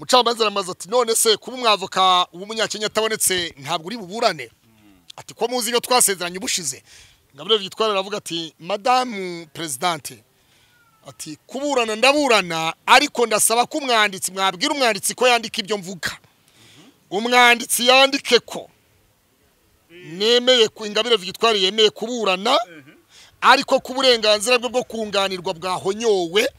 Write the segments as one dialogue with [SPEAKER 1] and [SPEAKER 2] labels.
[SPEAKER 1] Mucamanza aramaze ati none se kuba umwavoka w'umunyakenya atabonetse ntabwo uri buburane ati ko muzi iyo twasezeranye ubushize Ingabire Victoire aravuga ati Madame Presidente ati kuburana ndaburana ariko ndasaba ko umwanditsi mwabwira umwanditsi ko yandika ibyo mvuga umwanditsi yandike ko nemeye ku Ingabire Victoire yemeye kuburana ariko ku burenganzira bwo kunganirwa bwahonyowe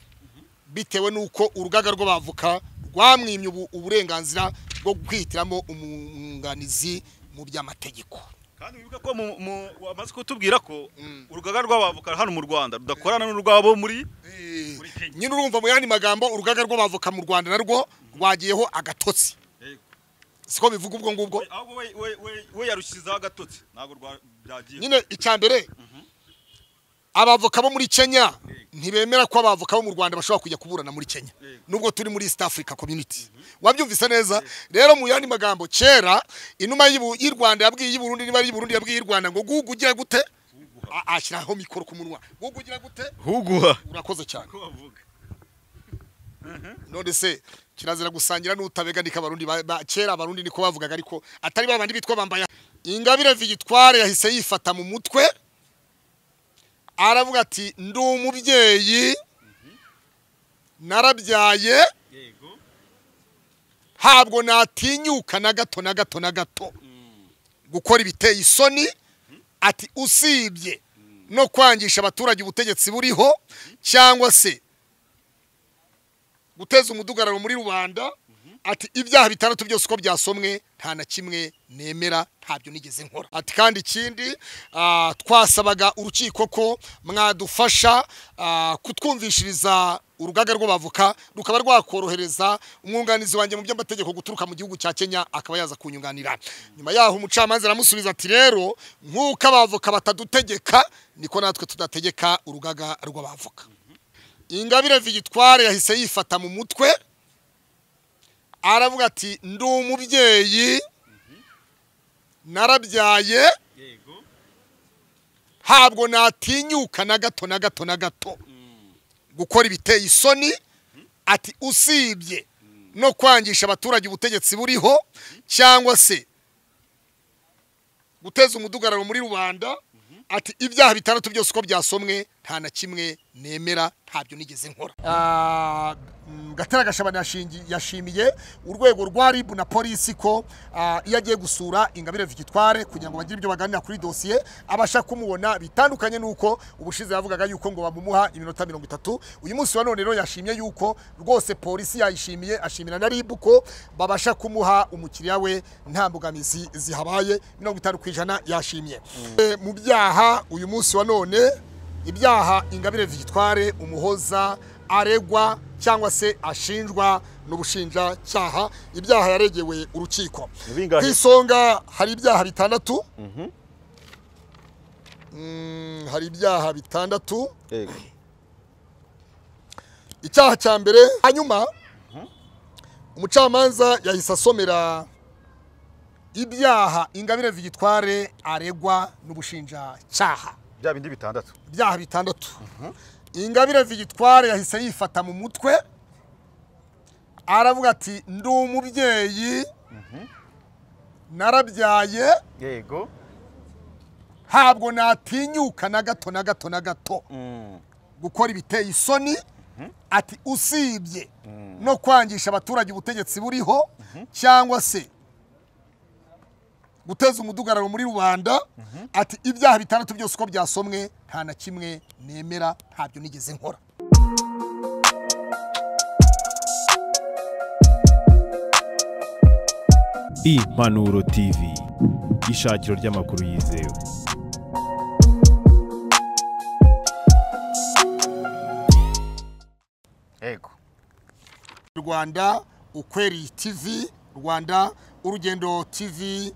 [SPEAKER 1] bitewe nuko urugaga rw'abavuka rwamwimye uburenganzira bwo kwihitiramo umwunganizi mu by'amategeko.
[SPEAKER 2] Kandi wibuka ko wamaze kutubwira ko urugaga rw'abavuka hano mu Rwanda rudakorana n'urwabo muri Kenya.
[SPEAKER 1] Nyine urumva mu yandi magambo urugaga rw'abavuka mu Rwanda narwo rwagiyeho agatotsi. Siko bivuga ubwo ngubwo.
[SPEAKER 2] Ahubwo we yarushizaho agatotsi ntago rwagiye.
[SPEAKER 1] Nyine icyambere abavoka bo muri Kenya ntibemera ko abavoka bo mu Rwanda bashobora kujya kuburana muri Kenya nubwo turi muri East Africa Community. Wabyumvise neza rero mu yandi magambo kera inuma y'u Rwanda yabwiye y'Uburundi niba y'u Burundi yabwiye y'u Rwanda ngo gugugira gute ashyiraho mikoro ku munwa gugugira gute
[SPEAKER 2] huguha
[SPEAKER 1] urakoze cyane none se kirazira gusangira n'utabeganika abarundi kera abarundi niko bavugaga ariko atari babandi bitwa bambaya. Ingabire Victoire yahise yifata mu mutwe aravuga ati ndi umubyeyi narabyaye ntabwo natinyuka na gato gukora ibiteye isoni ati usibye no kwangisha abaturage ubutegetsi buriho cyangwa se guteza umudugararo muri rubanda ati ibyaha bitandatu byose uko byasomwe nta na kimwe nemera ntabyo nigeze nkora ati kandi ikindi twasabaga urukiko ko mwadufasha kutwumvishiriza urugaga rw'abavuka rukaba rwakorohereza umwunganizi wanjye mu by'amategeko guturuka mu gihugu cya Kenya akaba yaza kunyunganira. Nyuma yaho umucamanza aramusubiza ati rero nk'uko abavuka batadutegeka niko natwe tudategeka urugaga rw'abavuka. Ingabire Victoire yahise yifata mu mutwe aravuga ati ndi umubyeyi narabyaye ntabwo natinyuka na gato gukora ibiteye isoni ati usibye no kwangisha abaturage ubutegetsi buriho cyangwa se guteza umudugararo muri rubanda ati ibyaha bitandatu byose uko byasomwe nta na kimwe nemera ntabyo nigeze nkora. Gatera Gashabana yashimiye urwego rwa RIB na polisi ko iyo agiye gusura Ingabire Victoire kugira ngo bagire ibyo baganira kuri dossier abasha kumubona bitandukanye nuko ubushize yavugaga yuko ngo bamumuha iminota 30. Uyu munsi wa none rero yashimiye yuko rwose polisi yayishimiye ashimira na RIB ko babasha kumuha umukiriya we nta mbogamizi zihabaye 50% yashimiye. Mu byaha uyu munsi wa none ibyaha Ingabire Victoire umuhoza aregwa cyangwa se ashinjwa n'ubushinja cyaha ibyaha yaregewe urukiko kwisonga hari ibyaha bitandatu hari ibyaha bitandatu icyaha cya mbere hanyuma umucamanza yahise asomera ibyaha Ingabire Victoire aregwa n'ubushinja cyaha
[SPEAKER 2] bya bindi bitandatu
[SPEAKER 1] ibyaha bitandatu. Ingabire Victoire yahise yifata mu mutwe aravuga ati ndi umubyeyi narabyaye ntabwo natinyuka na gato gukora ibiteye isoni ati usibye no kwangisha abaturage ubutegetsi buriho cyangwa se guteza umudugararo muri rubanda ati ibyaha bitandatu byose uko byasomwe nta na kimwe nemera ntabyo nigeze nkora.
[SPEAKER 3] Impanuro TV ishakiro ry'amakuru yizewe.
[SPEAKER 1] Rwanda Ukweli TV Rwanda Urugendo TV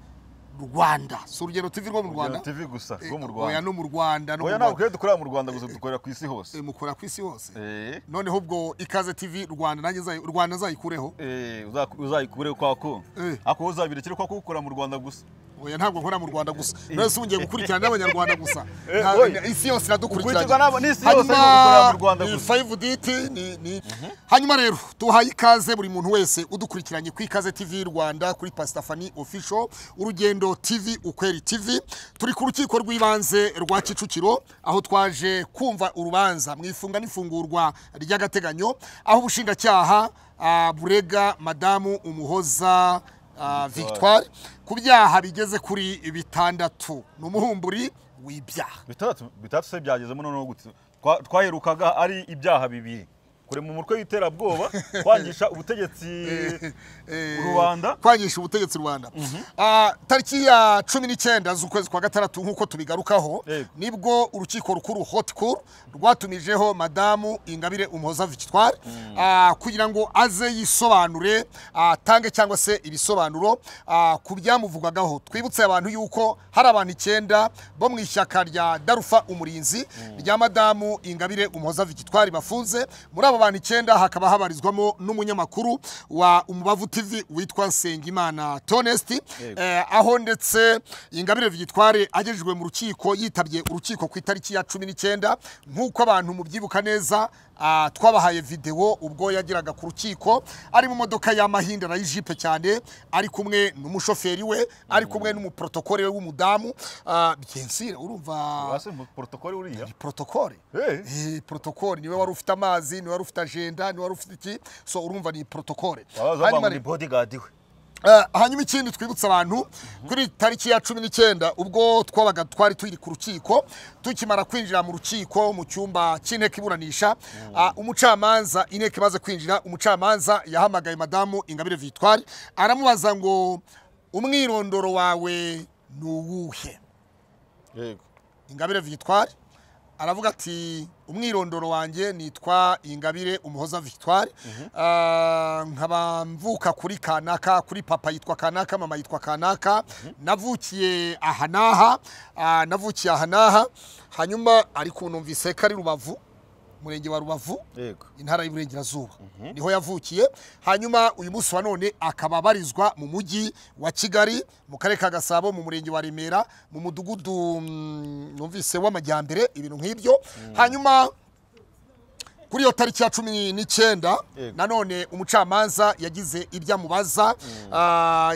[SPEAKER 1] Rwanda so urugendo TV rwo mu Rwanda
[SPEAKER 2] TV gusa rwo mu Rwanda
[SPEAKER 1] oya no mu Rwanda no
[SPEAKER 2] oya ntabwo dukorera mu Rwanda gusa dukorera ku isi hose
[SPEAKER 1] mukora ku isi hose noneho ubwo Ikaze TV Rwanda nanjye Rwanda zayikureho
[SPEAKER 2] uzayikureho kwako ako uzabirekere kwako gukora mu Rwanda gusa
[SPEAKER 1] oya ntabwo nkora mu Rwanda gusa nose ungiye gukurikirana n'abanyarwanda gusa isi yose iradukurikiranye
[SPEAKER 2] hanyuma
[SPEAKER 1] 5DT ni hanyuma rero tuhaye ikaze buri muntu wese udukurikiranye ku Ikaze TV Rwanda kuri Pastafani official Urugendo TV Ukweri TV turi ku rukiko rw'ibanze rwa Kicukiro aho twaje kumva urubanza mwifunga n'ifungurwa ry'agateganyo aho ubushinjacyaha burega madamu Umuhoza Victoire ku byaha bigeze kuri 6 n'umuhumburi w'ibyaha
[SPEAKER 2] bitatu se byagezemo noneho gutse twaherukaga ari ibyaha bibiri kure mu mutwe w'iterabwoba kwangisha ubutegetsi Rwanda tariki ya 19 z'ukwezi kwa gatandatu nkuko tubigarukaho nibwo urukiko rukuru Haute Cour rwatumijeho madamu Ingabire Umuhoza Victoire kugira ngo aze yisobanure tange cyangwa se ibisobanuro ku byamuvugwagaho twibutse abantu yuko hari abantu 9 bo mu ishyaka rya Darufa Umurinzi rya madamu Ingabire Umuhoza Victoire bafunze muri abantu 9 hakaba habarizwamo n'umunyamakuru wa Umubavu TV witwa Sengimana Tonesti aho ndetse Ingabire Victoire agejejwe mu rukiko yitabye urukiko ku itariki ya 19 nkuko abantu mubyibuka neza twabahaye video ubwo yagiraga ku rukiko ari mu modoka ya Mahinda na Jipe cyane ari kumwe n'umushoferi we ari kumwe n'umuprotokole we w'umudamu byensire urumva wase mu protokole uriya
[SPEAKER 1] protokole niwe wari ufite amazi niwe wari ufite agenda niwe wari ufite iki so urumva ni protokole
[SPEAKER 2] hanyuma ni bodyguard we
[SPEAKER 1] hanyuma ikindi twibutsa abantu kuri tariki ya 19 ubwo twabaga twari turi ku rukiko tukimara kwinjira mu rukiko mu cyumba cy'inteko iburanisha umucamanza inteko imaze kwinjira umucamanza yahamagaye madamu Ingabire Victoire aramubaza ngo umwirondoro wawe nuwuhe
[SPEAKER 2] yego
[SPEAKER 1] Ingabire Victoire aravuga ati umwirondoro wanjye nitwa Ingabire Umuhoza Victoire nkaba mvuka kuri kanaka kuri papa yitwa kanaka mama yitwa kanaka navukiye aha naha hanyuma ariko numvise ko ari Rubavu murenge wa Rubavu intara y'Iburengerazuba niho yavukiye hanyuma uyu munsi wa none akaba barizwa mu mujyi wa Kigali mu karere ka Gasabo mu murenge wa Remera mu mudugudu numvise w'amajyambere ibintu nk'ibyo hanyuma kuri yo tariki ya 19 nanone umucamanza yagize ibyamubaza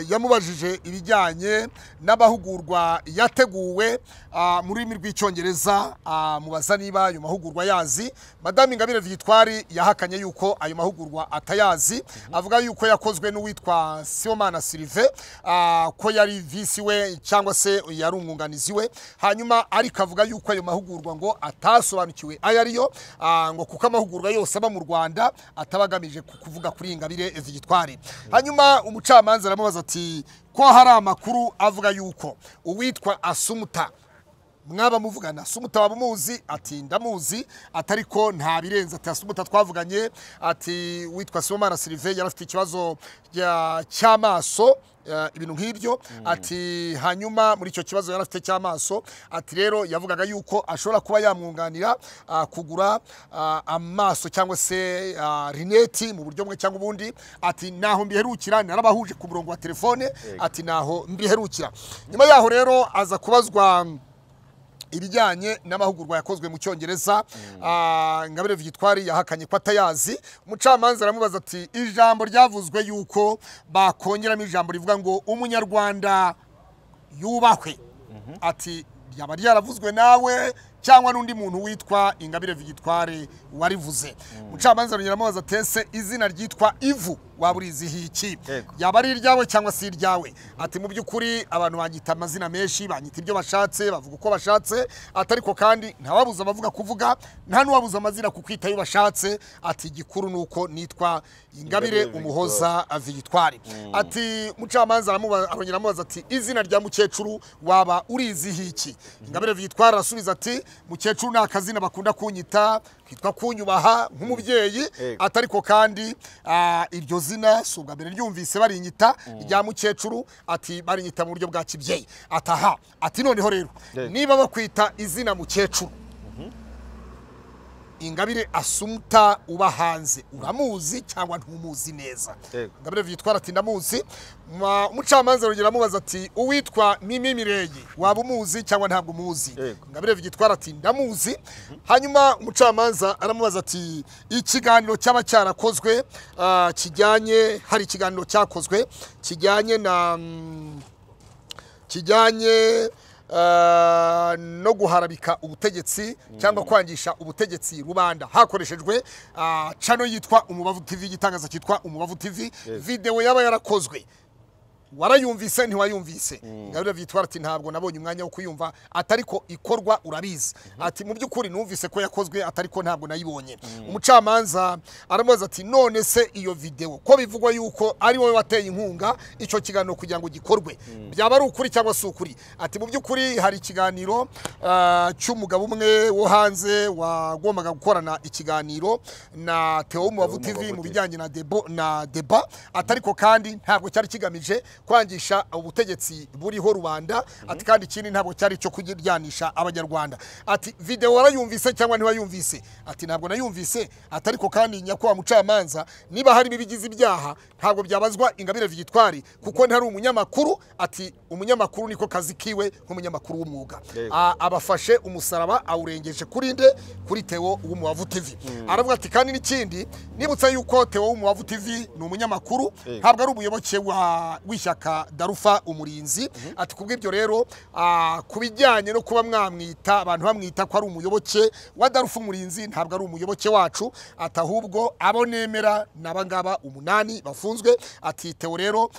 [SPEAKER 1] yamubajije ibijyanye n'abahugurwa yateguwe mu rurimi rw'icyongereza mubaza niba ayo mahugurwa yazi madame Ingabire Victoire yahakanye yuko ayo mahugurwa atayazi avuga yuko yakozwe n'uwitwa Sibomana Sylvain ko yari visi we cyangwa se yari umwunganizi we hanyuma ariko avuga yuko ayo mahugurwa ngo atasobanukiwe ayariyo ngo kuko amahugurwa yose aba mu Rwanda atabagamije kuvuga kuri Ingabire Victoire hanyuma umucamanza aramubaza ati ko hari amakuru avuga yuko uwitwa Asumuta mwaba muvugana Asumuta wabamuzi ati ndamuzi atariko nta birenze ati Asumuta twavuganye ati witwa Sibomana Sylvain yarafite ikibazo cy'amaso ibintu nk'ibyo ati hanyuma muri icyo kibazo yarafite cy'amaso ati rero yavugaga yuko ashobora kuba yamwunganira kugura amaso cyangwa se rineti mu buryo bumwe cyangwa ubundi ati naho mbiherukira narabahuje ku murongo wa telefone ati naho mbiherukira nyuma yaho rero aza kubazwa ibijyanye n'amahugurwa yakozwe mu cyongereza Ingabire Victoire yahakanye ko atayazi umucamanza aramubaza ati ijambo ryavuzwe yuko bakongeramo ijambo rivuga ngo umunyarwanda yubahwe ati yaba ryaravuzwe nawe cyangwa n'undi muntu witwa Ingabire Victoire warivuze umucamanza aramubaza atese izina ryitwa Ivu waburizi hiki yaba ari iryawe cyangwa si iryawe ati mu byukuri abantu banyita amazina menshi banyita ibyo bashatse bavuga uko bashatse atariko kandi ntawabuza abavuga kuvuga nta nuwabuza amazina kukwita yo bashatse ati gikuru nuko nitwa Ingabire Umuhoza Victoire ati mucamanza aramubaza ati izina rya mukecuru waba urizi hiki Ingabire Victoire arasubiza ati mukecuru nakazina bakunda kunyita kitwa kunyubaha nk'umubyeyi atariko kandi iryo zina subwa mbere ryumvise barinyita rya mukecuru ati barinyita mu buryo bwa kibyeyi ataha ati noneho rero niba bakwita izina mukecuru
[SPEAKER 2] Ingabire Assumpta uba hanze uramuzi cyangwa ntumuzi neza? Ingabire Victoire ati ndamuzi. Umucamanza rugera amubaza ati uwitwa Mimi Mireye waba umuzi cyangwa ntabwo umuzi? Ingabire Victoire ati ndamuzi. Hanyuma umucamanza aramubaza ati ikiganiro cyaba cyarakozwe kijyanye, hari ikiganiro cyakozwe kijyanye na no guharabika ubutegetsi cyangwa kwangisha ubutegetsi rubanda hakoreshejwe channel yitwa Umubavu TV, igitangaza cyitwa Umubavu TV. Video yaba yarakozwe warayumvise ntiwayumvise? Ingabire Victoire ati ntabwo nabonye umwanya wo kuyumva, atariko ikorwa urabizi. Ati mu by'ukuri numvise ko yakozwe, atariko ntabwo nayibonye. Umucamanza aramubaza ati none se iyo video ko bivugwa yuko ari wowe wateye inkunga icyo kiganiro kugira ngo gikorwe, byaba ari ukuri cyangwa si ukuri? Ati mu by'ukuri hari ikiganiro cy'umugabo umwe wo hanze wagombaga gukorana ikiganiro na Theo Umubavu TV mu bijyanye na deba, atariko kandi ntabwo cyari kigamije kwangisha ubutegetsi buriho rubanda. Ati kandi ikindi ntabwo cyari cyo kugiryanisha abanyarwanda. Ati video warayumvise cyangwa ntiwayumvise? Ati ntabwo nayumvise, atariko kandi nyakwa mucamanza niba hari bigize ibyaha ntabwo byabazwa Ingabire Victoire kuko ntari umunyamakuru. Ati umunyamakuru niko kazi kiwe nk'umunyamakuru w'umwuga. Abafashe umusaraba awurengeje kuri nde, kuri Theo Umubavu TV. Aravuga ati kandi n'ikindi nibutsa yuko Theo Umubavu TV ni umunyamakuru, ntabwo ari umuyoboke w'ishyaka Darufa Umurinzi. Ati kubw'ibyo rero kubijyanye no kuba mwamwita abantu bamwita ko ari umuyoboke wa Darufa Umurinzi, ntabwo ari umuyoboke wacu. Ati ahubwo abo nemera nabangaba 8 bafunzwe. Ati Theo rero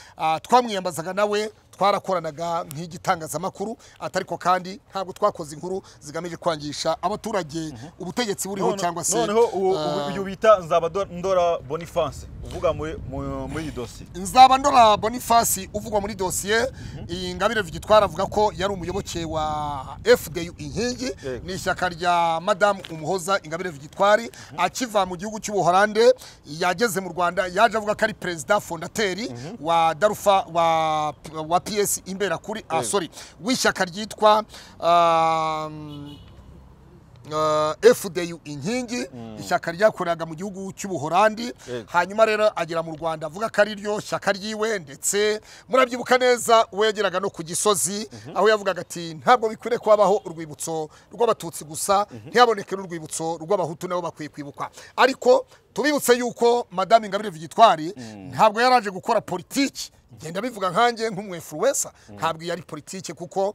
[SPEAKER 2] twamwiyambazaga nawe twarakoranaga nk'igitangazamakuru, atariko kandi ntabwo twakoze inkuru zigamije kwangisha abaturage ubutegetsi buriho cyangwa se.
[SPEAKER 4] Noneho uyu bita Nzabandora Boniface uvuga muri dossier.
[SPEAKER 2] Nzabandora Boniface uvugwa muri dossier iyi Ingabire Victoire avuga ko yari umuyoboke wa FDU Inkingi, ni ishyaka rya Madame Umuhoza Ingabire Victoire. Akiva mu gihugu cy'Ubuholande yageze mu Rwanda, yaje avuga ko ari president fondateri wa Darufa wa PS imbera kuri w'ishyaka ryitwa FDU Inkingi, ishyaka ryakoreraga mu gihugu cy'Ubuholandi. Hanyuma rero agera mu Rwanda avuga ko ari ryo shyaka ryiwe, ndetse murabyibuka neza we yageraga no ku Gisozi aho yavugaga ati ntabwo bikwiriye kubaho urwibutso rw'abatutsi gusa, ntiyaboneke n'urwibutso rw'abahutu nabo bakwiye kwibukwa. Ariko tubibutse yuko Madame Ingabire Victoire ntabwo yaraje gukora politiki, genda bivuga nkanjye nk'umwefluencer, ntabwo yari politike kuko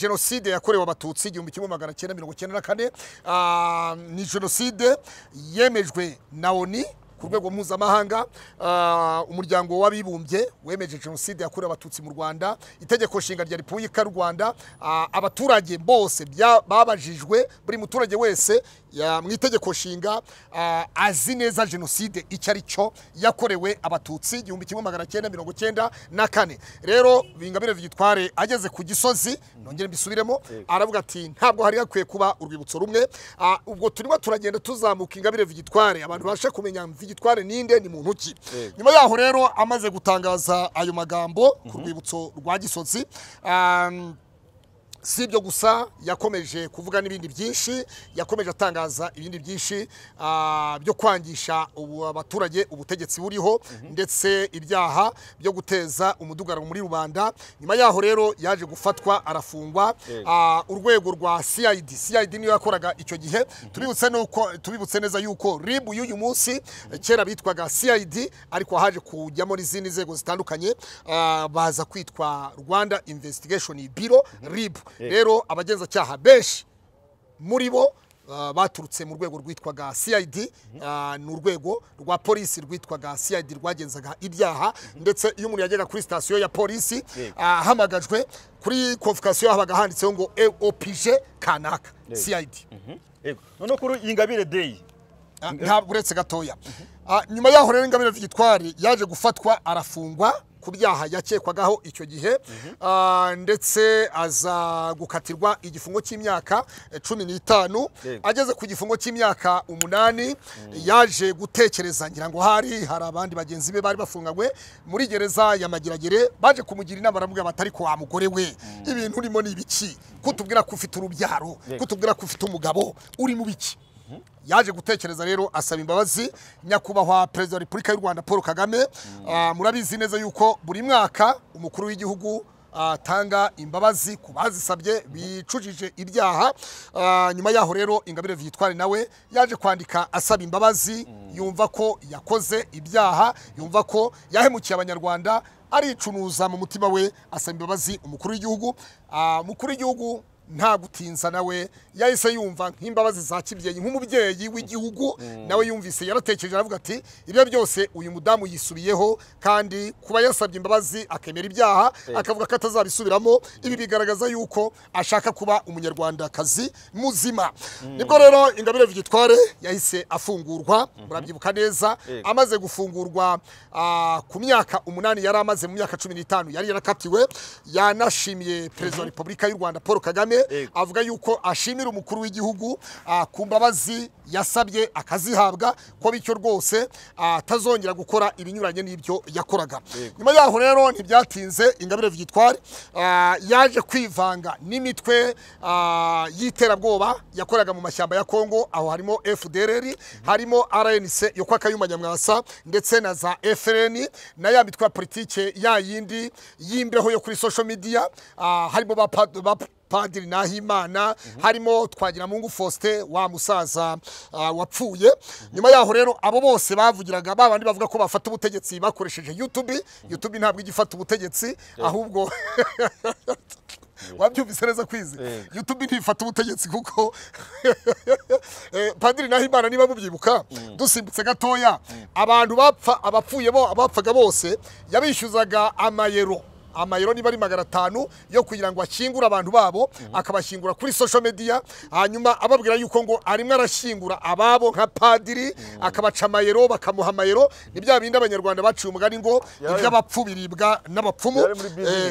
[SPEAKER 2] genocide yakorewe abatutsi 1994 ni genocide yemejwe na ONU ku rwego mpuzamahanga. Umuryango w'abibumbye wemeje genocide yakorewe abatutsi mu Rwanda. Itegeko nshinga rya Repubulika y'u Rwanda, abaturage bose babajijwe, buri muturage wese mu itegeko nshinga azi neza genocide icyo ari cyo yakorewe abatutsi 1994. Rero Ingabire Victoire ageze ku Gisozi, nongere mbisubiremo, aravuga ati ntabwo hari hakwiye kuba urwibutso rumwe. Ubwo turimo turagenda tuzamuka Ingabire Victoire, abantu bashe kumenya Victoire ninde, ni muntu ki. Nyuma yaho rero amaze gutangaza ayo magambo ku rwibutso rwa Gisozi, si ibyo gusa yakomeje kuvuga n'ibindi byinshi, yakomeje atangaza ibindi byinshi byo kwangisha abaturage ubutegetsi buriho, ndetse ibyaha byo guteza umudugaro muri rubanda. Nyuma yaho rero yaje gufatwa arafungwa. Urwego rwa CID niyo yakoraga icyo gihe. Tubibutse neza yuko RIB y'uyu munsi kera bitwaga CID, ariko haje kujyamo n'izindi nzego zitandukanye, baza kwitwa Rwanda Investigation Bureau RIB. Rero abagenzacyaha benshi muri bo baturutse mu rwego rwitwaga CID, ni urwego rwa polisi rwitwaga CID rwagenzaga ibyaha. Ndetse iyo umuntu yagera kuri station ya polisi ahamagajwe kuri convocation habaga handitseho ngo OPG kanaka CID.
[SPEAKER 4] None kuri Ingabire Day
[SPEAKER 2] ntabwo uretse gatoya. Nyuma yaho rero Ingabire Victoire yaje gufatwa arafungwa ku byaha yakekwagaho icyo gihe, ndetse aza gukatirwa igifungo cy'imyaka 15. Ageze ku gifungo cy'imyaka 8 yaje gutekereza, ngira ngo hari abandi bagenzi be bari bafunganywe muri gereza ya Mageragere, baje kumugira inama baravuga batari ko wa mugore we ibintu urimo ni ibiki, kutubwira ko ufite urubyaro, kutubwira ko ufite umugabo, uri mu biki. yaje gutekereza rero asaba imbabazi nyakubahwa perezida wa Repubulika y'u Rwanda Paul Kagame. Murabizi neza yuko buri mwaka umukuru w'igihugu atanga imbabazi ku bazisabye bicujije ibyaha. Nyuma yaho rero Ingabire Victoire nawe yaje kwandika asaba imbabazi, yumva ko yakoze ibyaha, yumva ko yahemukiye abanyarwanda, aricunuza mu mutima we, asaba imbabazi umukuru w'igihugu. Umukuru w'igihugu nta gutinza nawe yahise yumva nk'imbabazi za kibyeyi nk'umubyeyi w'igihugu, nawe yumvise yaratekereje aravuga ati ibyo byose uyu mudamu yisubiyeho, kandi kuba yasabye imbabazi akemera ibyaha akavuga ko atazabisubiramo, ibi bigaragaza yuko ashaka kuba umunyarwandakazi muzima. Nibwo rero Ingabire Victoire yahise afungurwa, murabyibuka neza, amaze gufungurwa ku myaka 8 yari amaze, mu myaka 15 yari yarakatiwe. Yanashimiye perezida wa Repubulika y'u Rwanda Paul Kagame, avuga yuko ashimira umukuru w'igihugu ku mbabazi yasabye akazihabwa, ko bityo rwose atazongera gukora ibinyuranye n'ibyo yakoraga. Nyuma yaho rero ntibyatinze, Ingabire Victoire yaje kwivanga n'imitwe y'iterabwoba yakoraga mu mashyamba ya Kongo, aho harimo FDLR, harimo RNC yo kwa Kayumba Nyamwasa, ndetse na za FRN na ya mitwe ya politike ya yindi y'imbeho yo kuri social media, harimo Padiri Nahimana, harimo Twagiramungu Faustin wa musaza wapfuye. Nyuma yaho rero abo bose bavugiraga, babandi bavuga ko bafata ubutegetsi bakoresheje YouTube ntabwo igifata ubutegetsi, ahubwo wabyumvise neza kwize, YouTube ntifata ubutegetsi kuko Padiri Nahimana niba mubyibuka, dusimbutse gatoya, abantu abapfaga bose yabishyuzaga amayero niba ari 500 yo kugira ngo akingura abantu babo, akabashyingura kuri social media, hanyuma ababwira yuko ngo arimwe arashyingura ababo nka padiri, akabaca amayero, bakamuha amayero. Ni bya bindi abanyarwanda baciye umugani ngo iby'abapfu biribwa n'abapfumu,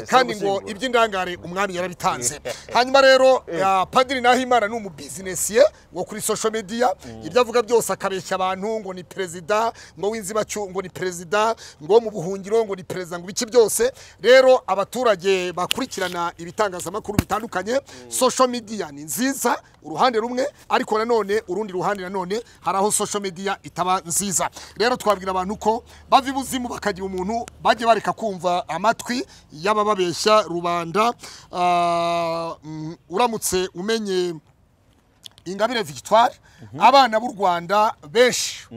[SPEAKER 2] kandi ngo iby'indangare umwami yarabitanze. Hanyuma rero Padiri Nahimana ni umubusinessier wo kuri social media, ibyo avuga byose akabeshya abantu ngo ni perezida, ngo w'inzibacyuho, ngo ni perezida, ngo mu buhungiro, ngo ni perezida, ngo biki byose. Rero abaturage bakurikirana ibitangazamakuru bitandukanye, social media ni nziza uruhande rumwe, ariko nanone urundi ruhande nanone hari aho social media itaba nziza. Rero twabwira abantu ko bava ibuzimu bakagira umuntu, bajye bareka kumva amatwi y'abababeshya rubanda. Uramutse umenye Ingabire Victoire, abana b'u Rwanda benshi,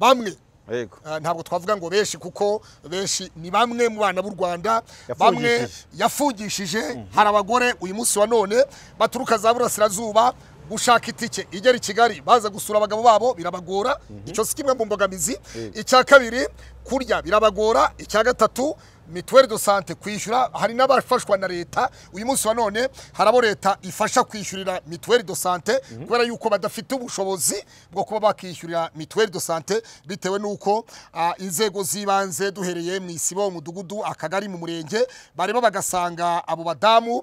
[SPEAKER 2] bamwe ntabwo twavuga ngo benshi, kuko benshi ni bamwe mu bana b'u Rwanda, bamwe yafungishije. Hari abagore uyu munsi wa none baturuka za Burasirazuba gushaka itike igera i Kigali, baza gusura abagabo babo, birabagora. Icyo si kimwe mu mbogamizi. Icya kabiri, kurya birabagora. Icya gatatu, mituelle de santé kwishyura. Hari n'abafashwa na leta uyu munsi wa none, harabo leta ifasha kwishyurira mituelle de santé kubera yuko badafite ubushobozi bwo kuba bakishyurira mituelle de santé, bitewe nuko inzego zibanze duhereye mu isibo, umudugudu, akagari, mu murenge, bareba bagasanga abo badamu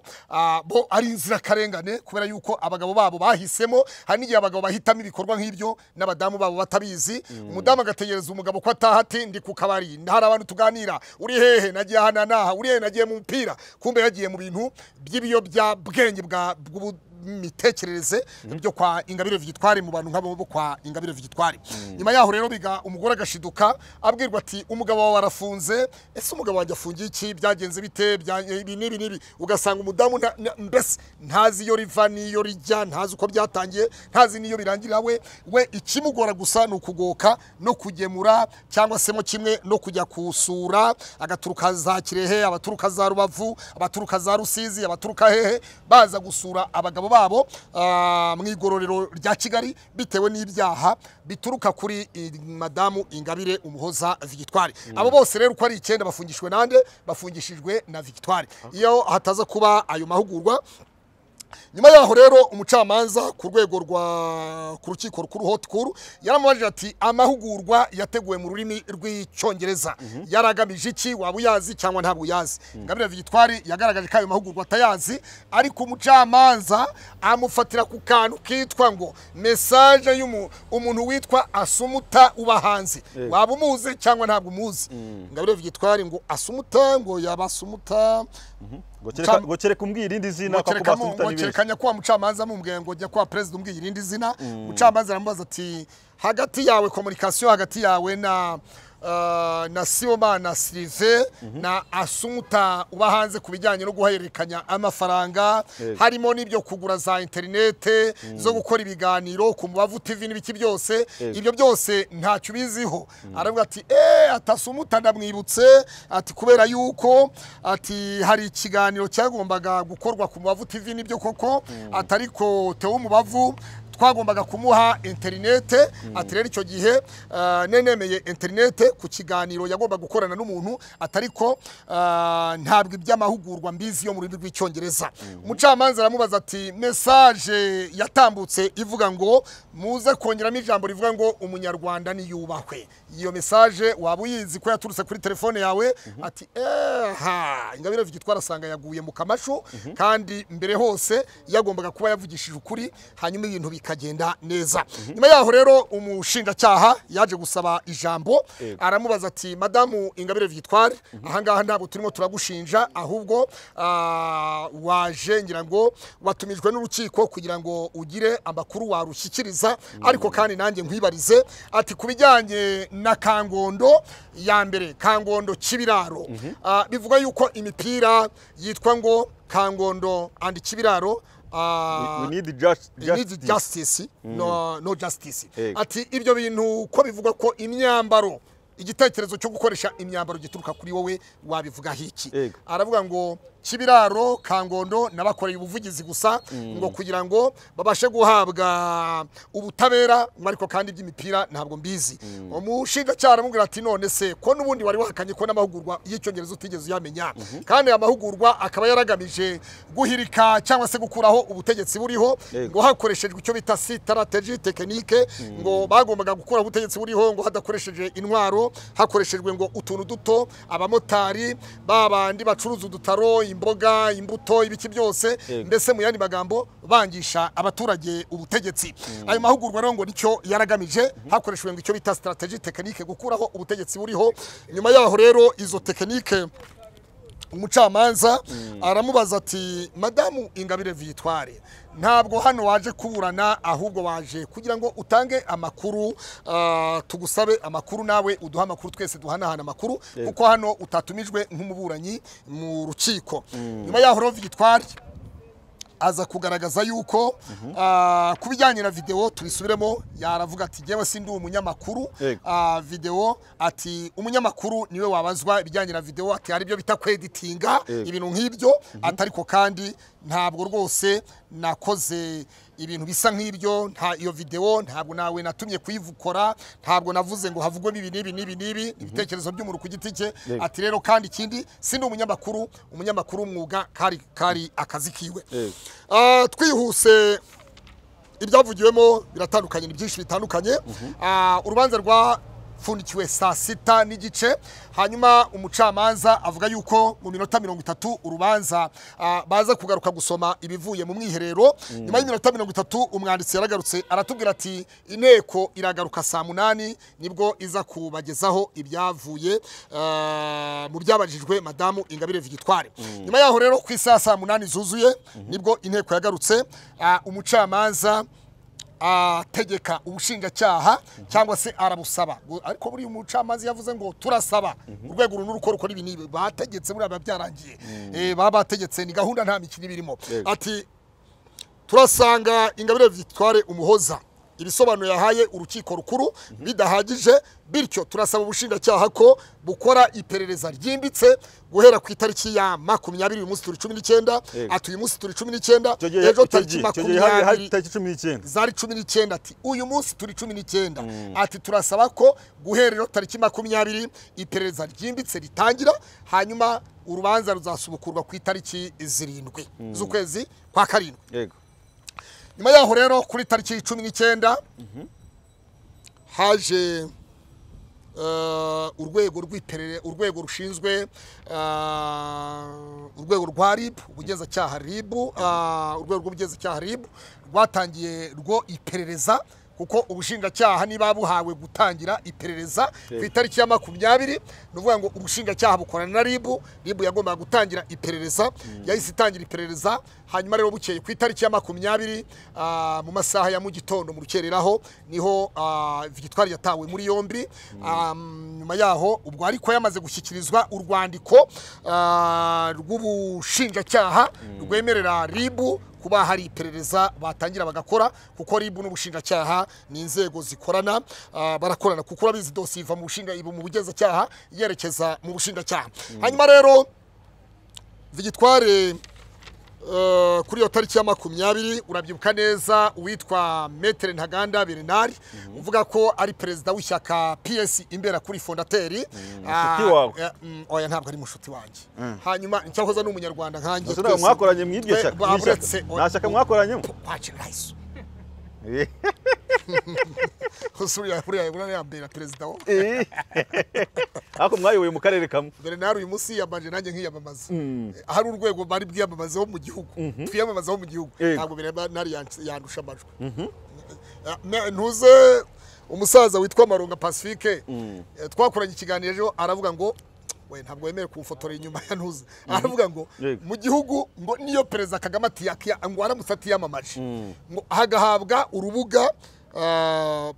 [SPEAKER 2] bo ari inzira karengane, kubera yuko abagabo babo bahisemo. Hari n'igihe abagabo bahitamo ibikorwa nk'ibyo n'abadamu babo batabizi. Umudamu agategereza umugabo ko ataha ati ndi ku kabari, hari abantu tuganira, uri hehe? Nagiye hananaha. Uri nagiye mu mpira, kumbe yagiye mu bintu by'ibiyobya bwenge bw'imitekerereze byo kwa Ingabire Victoire, mu bantu nk'abo bo kwa Ingabire Victoire. Nyuma yaho rero biga umugore agashiduka abwirwa ati umugabo wawe arafunze. Ese umugabo wanjye afungiye iki? Byagenze bite? Ibi nibi. Ugasanga umudamu mbese ntazi iyo riva niyo rijya, ntazi uko byatangiye, ntazi niyo birangirira. We ikimugora gusa ni ukugoka no kugemura, cyangwa se mo kimwe no kujya kusura, agaturuka za Kirehe, abaturuka za Rubavu, abaturuka za Rusizi, abaturuka hehe, baza gusura abagabo babo mu igororero rya Kigali, bitewe n'ibyaha bituruka kuri madamu Ingabire Umuhoza Victoire. Abo bose rero uko ari 9 bafungishwe nande, bafungishijwe na Victoire. Iyo hataza kuba ayo mahugurwa, nyuma yaho rero umucamanza ku rwego ku rukiko rukuru Haute Cour yaramubajije ati amahugurwa yateguwe mu rurimi rw'icyongereza yaragamije iki? Waba uyazi cyangwa ntabwo uyazi? Ingabire Victoire yagaragaje ko ayo mahugurwa atayazi, ariko umucamanza amufatira ku kantu kitwa ngo message y'umuntu witwa Asumuta ubahanze. Waba umuze cyangwa ntabwo umuzi? Ingabire Victoire ngo Asumuta, ngo yaba Asumuta,
[SPEAKER 4] ngo kereka umbwira irindi zina ko Asumuta
[SPEAKER 2] cerekanya kwa mucamanza mumbwiye ngo jya kwa president umbwiye irindi zina mucamanza aramubaza ati hagati yawe communication hagati yawe na Sibomana Sylvain na Assunta uba hanze kubijyanye no guhererekanya amafaranga harimo n'ibyo kugura za internet zo gukora ibiganiro ku Mubavu TV n'ibiki byose ibyo byose ntacyo biziho aravuga ati atasumuta ndamwibutse ati kubera yuko ati hari ikiganiro cyagombaga gukorwa ku Mubavu TV n'ibyo koko atariko Theo Mubavu twagombaga kumuha internet ati rero icyo gihe nenemeye internet ku kiganiro yagomba gukorana n'umuntu atariko ntabwo iby'amahugurwa mbizi yo mu rurimi rw'icyongereza umucamanza aramubaza ati message yatambutse ivuga ngo muze kongeramo ijambo rivuga ngo umunyarwanda ni yubahwe iyo message waba uyizi ko yaturutse kuri telefone yawe ati Ingabire Victoire asanga yaguye mu kamashu kandi mbere hose yagombaga kuba yavugishije ukuri hanyuma ibintu bikagenda neza nyuma yaho rero umushinjacyaha yaje gusaba ijambo aramubaza ati madamu Ingabire Victoire ahangaha ntabwo turimo turagushinja ahubwo waje ngira ngo watumijwe n'urukiko kugira ngo ugire amakuru warushyikiriza ariko kandi nanjye nkwibarize ati kubijyanye na Kangondo ya mbere Kangondo Kibiraro bivuga yuko imipira yitwa ngo Kangondo and Kibiraro
[SPEAKER 4] we need
[SPEAKER 2] justice no justice ati ibyo bintu ko bivuga ko imyambaro igitekerezo cyo gukoresha imyambaro gituruka kuri wowe wabivuga hiki aravuga ngo Kibiraro Kangondo nabakoreye ubuvugizi gusa ngo kugira ngo babashe guhabwa ubutabera ariko kandi by'imipira ntabwo mbizi umushinga cyara mubwira ati none se ko nubundi wari wahakanye ko n'amahugurwa y'icyongereza utigeze yamenya kandi amahugurwa akaba yaragamije guhirika cyangwa se gukuraho ubutegetsi buriho ngo hakoreshejwe icyo bita strategy technique ngo bagombaga gukura ubutegetsi buriho ngo hadakoresheje intwaro hakoreshejwe ngo utuntu duto abamotari babandi bacuruza udutaro imboga imbuto ibiki byose mbese mu yandi magambo bangisha abaturage ubutegetsi ayo mahugurwa rero ngo nicyo yaragamije hakoreshejwe ngo icyo bita strategy technique gukuraho ubutegetsi buriho nyuma yaho rero izo technique umucamanza aramubaza ati madamu Ingabire Victoire ntabwo hano waje kuburana ahubwo waje kugira ngo utange amakuru tugusabe amakuru nawe uduha amakuru twese duhanahana amakuru kuko hano utatumijwe nk'umuburanyi mu rukiko nyuma yaho rero Victoire aza kugaragaza yuko kubijyanye na video tubisubiremo yaravuga ati jewe sindi umunyamakuru video ati umunyamakuru niwe wabazwa ibijyanye na video ati hari byo bita kweditinga ibintu nk'ibyo atariko kandi ntabwo rwose nakoze ibintu bisa nk'ibyo nta iyo video ntabwo nawe natumye kuyivukora ntabwo navuze ngo havugwe nibi ibitekerezo by'umuntu ku giti cye ati rero kandi ikindi sindi umunyamakuru umwuga kari akazi kiwe twihuse ibyavugiwemo biratandukanye ni byinshi bitandukanye urubanza rwa fundikiwe saa sita n'igice hanyuma umucamanza avuga yuko mu minota 30 urubanza baza kugaruka gusoma ibivuye mu mwiherero nyuma y'iminota 30 umwanditsi yaragarutse aratubwira ati inteko iragaruka saa 8 nibwo iza kubagezaho ibyavuye mu byabajijwe madamu Ingabire Victoire nyuma yaho rero ku isaha saa 8 zuzuye nibwo inteko yagarutse umucamanza tegeka ubushinjacyaha cyangwa se arabusaba ariko buri umucamanza yavuze ngo turasaba urwego runuruko rukora ibi nibi bategetse muri aba byarangiye bategetse ni gahunda nta mikino birimo ati turasanga Ingabire Victoire Umuhoza ibisobanuro yahaye urukiko rukuru bidahagije bityo turasaba ubushinjacyaha ko bukora iperereza ryimbitse guhera ku itariki ya 20 uyu munsi turi 19 ati uyu munsi turi 19 ejo tariki 20 zari 19 ati uyu munsi turi 19 ati turasaba ko guhera tariki 20 iperereza ryimbitse ritangira hanyuma urubanza ruzasubukurwa ku itariki 7 z'ukwezi kwa karindwi yego nyuma yaho rero kuri tariki 19 haje urwego rw'iperereza urwego rushinzwe urwego rwa RIB ubugenzacyaha RIB urwego rw'ubugenzacyaha RIB rwatangiye rwo iperereza kuko ubushinjacyaha niba buhawe gutangira iperereza ku itariki ya 20 nuvuga ngo ubushinjacyaha bukorana na RIB yagombaga gutangira iperereza yahise itangira iperereza hanyuma rero bukeye ku itariki ya 20 mu masaha ya mu gitondo mu rukereraho niho Victoire yatawe muri yombi nyuma yaho ubwo ariko yamaze gushyikirizwa urwandiko rw'ubushinjacyaha rwemerera RIB kuba hari iperereza batangira bagakora kuko RIB n'ubushinjacyaha ni inzego zikorana barakorana kuko urabizi dosiye iva mu bugenzacyaha yerekeza mu bushinjacyaha hanyuma rero Victoire kuri iyo tariki ya 20 urabyibuka neza uwitwa Maître Ntaganda Bernard uvuga ko ari perezida w'ishyaka PS imbera kuri fondateri oya ntabwo ari mushuti wanjye hanyuma cyakoza n'umunyarwanda nkanjye
[SPEAKER 4] twese mwakoranye mw'iryo shyaka nashaka mwakoranye
[SPEAKER 2] Hosuriya yambera perezida wo
[SPEAKER 4] ako mwayoboye mu karere kamwe
[SPEAKER 2] Bernard uyu munsi yabanje nanjye nkiyamamaza hari urwego bari bwiyamamazaho mu gihugu twiyamamazaho mu gihugu ntabwo Bernard yandusha amajwi ntuze umusaza witwa Marunga Pacifique twakoranye ikiganiro ejo aravuga ngo we ntabwo yemere kufotora inyuma ya ntuze aravuga ngo mu gihugu ngo niyo perezida Kagame ngo aramutse atiyamamaje ngo hagahabwa urubuga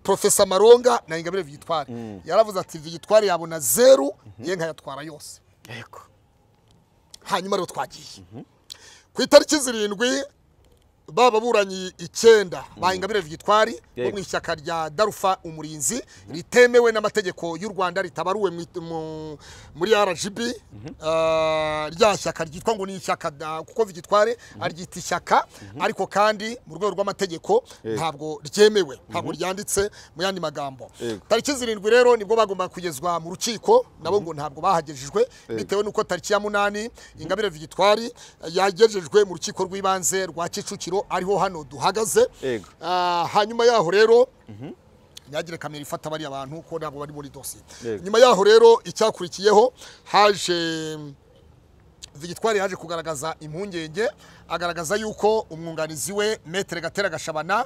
[SPEAKER 2] Professor Maronga na Ingabire Victoire yaravuze ati Victoire yabona 0 ye nkayatwara yose
[SPEAKER 4] yego
[SPEAKER 2] hanyuma rero twagiye ku itariki 7 baba buranyi 9 ba Ingabire Victoire bo mu ishyaka rya Darufa umurinzi ritemewe n'amategeko y'u Rwanda ritabaruwe muri RGB rya shyaka ryitwa ngo ni ishyaka kuko Victoire aryita ishyaka ariko kandi mu rwego rw'amategeko ntabwo ryemewe ntabwo ryanditse mu yandi magambo tariki 7 rero nibwo bagomba kugezwa mu rukiko nabo ngo ntabwo bahagejejwe bitewe nuko tariki ya 8 Ingabire Victoire yagejejwe mu rukiko rw'ibanze rwa Kicukiro ariho hano duhagaze hanyuma yaho rero nyagire kamera ifata bari abantu ko ntabwo bari muri dossier nyuma yaho rero icyakurikiyeho haje Victoire yaje kugaragaza impungenge agaragaza yuko umwunganizi we Maître Gatera Gashabana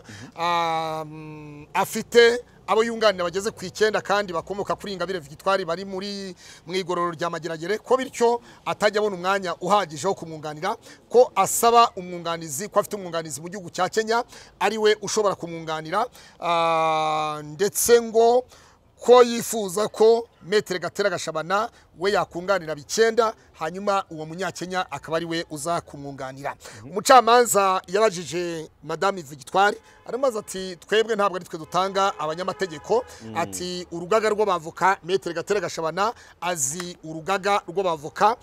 [SPEAKER 2] afite abo yunganira bageze ku 9 kandi bakomoka kuri Ingabire Victoire bari muri mwigororo rya Mageragere ko bityo atajya abona umwanya uhagije wo kumwunganira ko asaba umwunganizi ko afite umwunganizi mu gihugu cya Kenya ari we ushobora kumwunganira ndetse ngo ko yifuza ko Maître Gatera Gashabana we yakunganira bikenda hanyuma uwo munyakenya akaba ari we uza kumwunganira umucamanza yabajije Madame Victoire aramaze ati twebwe ntabwo ari twe dutanga abanyamategeko ati urugaga rw'abavoka Maître Gatera Gashabana azi urugaga rw'abavoka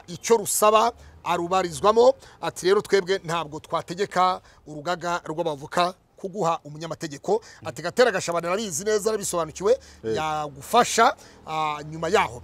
[SPEAKER 2] icyo rusaba arubarizwamo ati rero twebwe ntabwo twategeka urugaga rw'abavoka kuguha umunyamategeko ati Gatera Gashabana arabizi neza arabisobanukiwe yagufasha nyuma yaho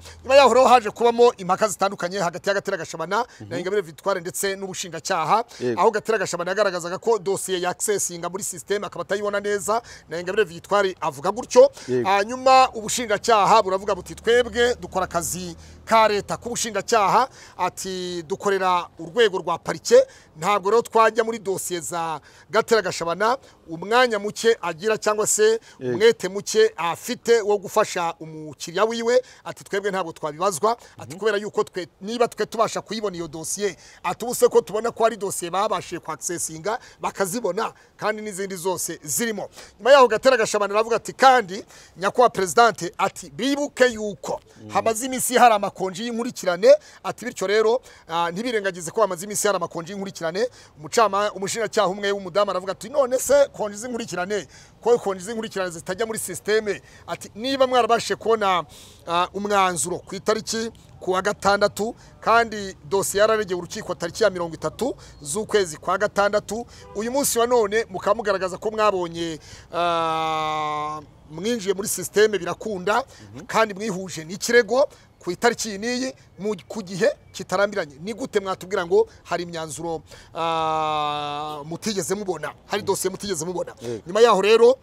[SPEAKER 2] rero haje kubamo impaka zitandukanye hagati ya Gatera Gashabana na Ingabire Victoire ndetse n'ubushinjacyaha aho Gatera Gashabana yagaragazaga ko dossier ya accessinga muri system akaba atayibona neza na Ingabire Victoire avuga gutyo hanyuma ubushinjacyaha buravuga buti twebwe dukora akazi ka leta kubushinjacyaha ati dukorera urwego rwa parike ntabwo rero twajya muri dossier za Gatera Gashabana umwanya muke agira cyangwa se umwete muke afite wo gufasha umukiriya wiwe ati twebwe ntabwo twabibazwa ati kubera yuko twe niba twe tubasha kuyibona iyo dossier atubuse ko tubona ko ari dossier babashije ku accessinga bakazibona kandi n'izindi zose zirimo nyuma yaho Gatera Gashabana aravuga ati kandi nyakwa presidente ati bibuke yuko hamaze imisi hari amakonji y'inkurikirane ati bityo rero ntibirengagize ko hamaze imisi hari amakonji y'inkurikirane umushinjacyaha umwe w'umudamu aravuga ati none se konji z'inkurikirane ko konji z'inkurikirane zitajya muri systeme ati niba mwarabashije kubona umwanzuro ku itariki kuwa 6 kandi dossier yararegeye urukiko tariki ya 30 z'ukwezi kwa 6 uyu munsi wa none mukamugaragaza ko mwabonye mwinjiye muri systeme birakunda kandi mwihuje n'ikirego ku itariki niyi ku gihe kitarambiranye ni gute mwatubwira ngo hari imyanzuro mutigeze mubona hari dossier mutigeze mubona nyuma yaho rero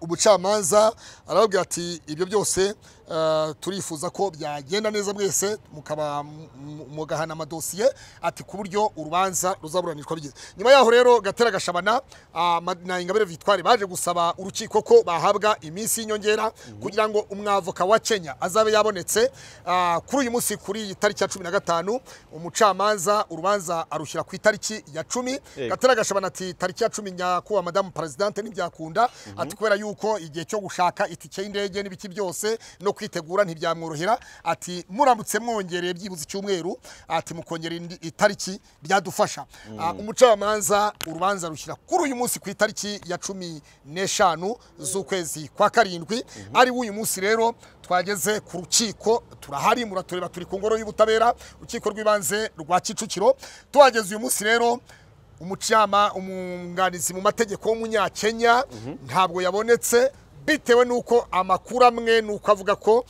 [SPEAKER 2] ubucamanza arababwira ati ibyo byose turifuza ko byagenda neza mwese mukaba mugahana amadosiye ati ku buryo urubanza ruzaburanishwa bigeze. Nyuma yaho rero Gatera Gashabana na Ingabire Victoire baje gusaba urukiko ko bahabwa iminsi y'inyongera kugira ngo umwavoka wa Kenya azabe yabonetse kuri uyu munsi kuri tariki ya 15 umucamanza urubanza arushyira ku itariki ya 10. Gatera Gashabana ati tariki ya 10 nyakuba Madame Presidente ntibyakunda ati kubera yuko igihe cyo gushaka itike y'indege n'ibiki byose no kwitegura ntibyamworohera ati muramutse mwongereye byibuze icyumweru ati mukongera itariki byadufasha. Umucamanza urubanza rushyira kuri uyu munsi ku itariki ya 15 z'ukwezi kwa karindwi. Ari uyu munsi rero twageze ku rukiko turahari muratureba turi ku ngoro y'ubutabera urukiko rw'ibanze rwa Kicukiro. Tuhageze uyu munsi rero umwunganizi mu mategeko w'umunyakenya ntabwo yabonetse bitewe nuko amakuru amwe nuko avuga ko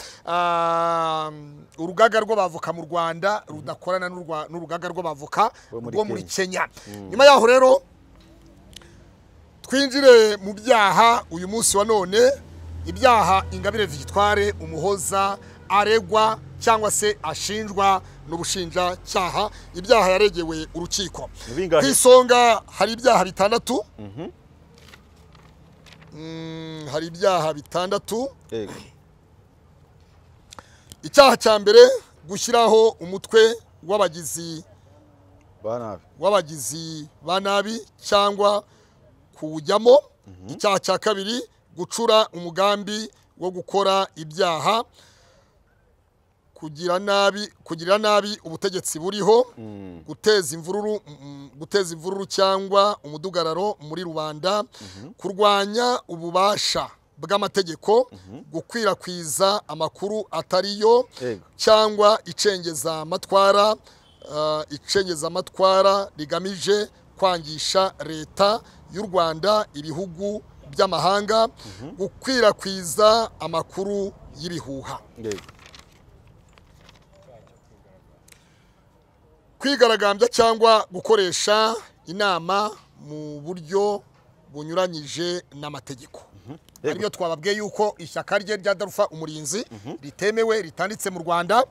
[SPEAKER 2] urugaga rw'abavoka mu Rwanda rudakorana n'urugaga rw'abavoka rwo muri Kenya. Nyuma yaho rero twinjire mu byaha uyu munsi wa none, ibyaha Ingabire Victoire Umuhoza aregwa cyangwa se ashinjwa n'ubushinjacyaha, ibyaha yaregewe urukiko. Ku isonga hari ibyaha bitandatu. Hari ibyaha bitandatu. Icyaha cya mbere gushyiraho umutwe w'abagizi ba nabi cyangwa kuwujyamo. Icyaha cya kabiri gucura umugambi wo gukora ibyaha, kugira nabi ubutegetsi buriho, guteza imvururu cyangwa umudugararo muri rubanda, kurwanya ububasha bw'amategeko, gukwirakwiza amakuru atariyo cyangwa icengezamatwara rigamije kwangisha leta y'u Rwanda ibihugu by'amahanga, gukwirakwiza amakuru y'ibihuha. Kwigaragambya cyangwa gukoresha inama mu buryo bunyuranyije n'amategeko. Ariyo twababwiye yuko ishyaka rye rya Darufa Umurinzi ritemewe ritanditse mu Rwanda.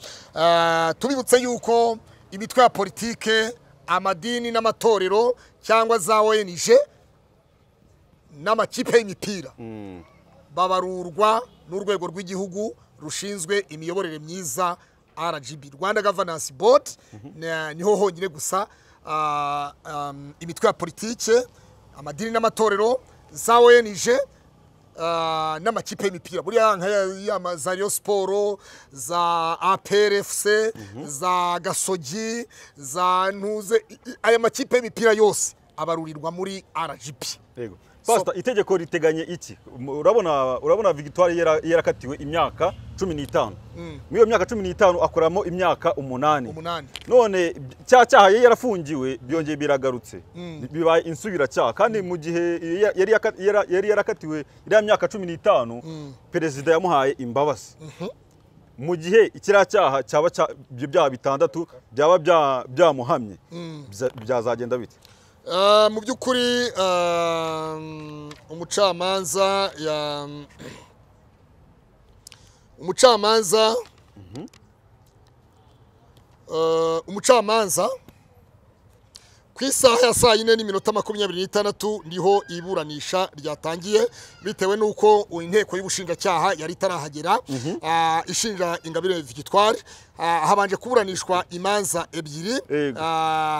[SPEAKER 2] Tubibutse yuko imitwe ya politike, amadini n'amatorero cyangwa za ONG n'amakipe y'imipira babarurwa n'urwego rw'igihugu rushinzwe imiyoborere myiza RGB, Rwanda Governance Board. Niho honyine gusa imitwe ya politike, amadini n'amatorero, za ONG n'amakipe y'imipira buriya nka za Rayon Sport, za APR FC, za Gasogi, za Ntuze, aya makipe y'imipira yose abarurirwa muri RGB.
[SPEAKER 4] Yego. Pastor, itegeko riteganye iki? Urabona Victoire yarakatiwe imyaka 15. Mwiyo myaka 15 akoramo imyaka 8. None cyaha yarafungiwe byongeye biragarutse. Bibaye insubira cyaha kandi mu gihe yari yarakatiwe iriya myaka 15 perezida yamuhaye imbabazi. Mu gihe ikira cyaha cyaba ibyo byaha bitandatu byaba byamuhamye byazagenda bite?
[SPEAKER 2] Mu by'ukuri umucamanza ku isaha ya 4:26 niho iburanisha ryatangiye bitewe nuko inteko y'ubushinjacyaha yari tarahagera ishinja Ingabire Victoire. Habanje kuburanishwa imanza ebyiri.